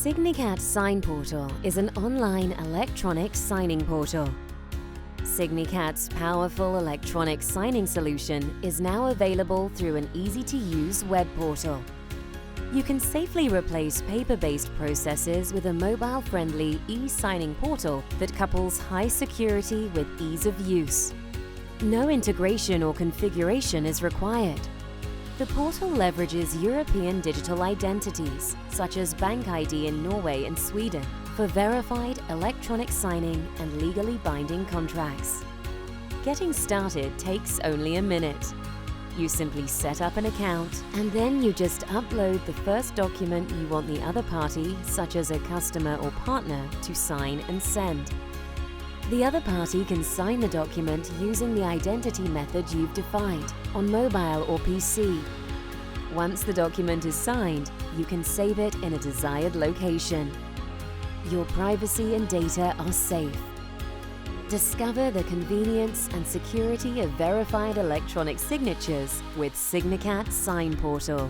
Signicat Sign Portal is an online electronic signing portal. Signicat's powerful electronic signing solution is now available through an easy-to-use web portal. You can safely replace paper-based processes with a mobile-friendly e-signing portal that couples high security with ease of use. No integration or configuration is required. The portal leverages European digital identities, such as Bank ID in Norway and Sweden, for verified electronic signing and legally binding contracts. Getting started takes only a minute. You simply set up an account, and then you just upload the first document you want the other party, such as a customer or partner, to sign and send. The other party can sign the document using the identity method you've defined on mobile or PC. Once the document is signed, you can save it in a desired location. Your privacy and data are safe. Discover the convenience and security of verified electronic signatures with Signicat Sign Portal.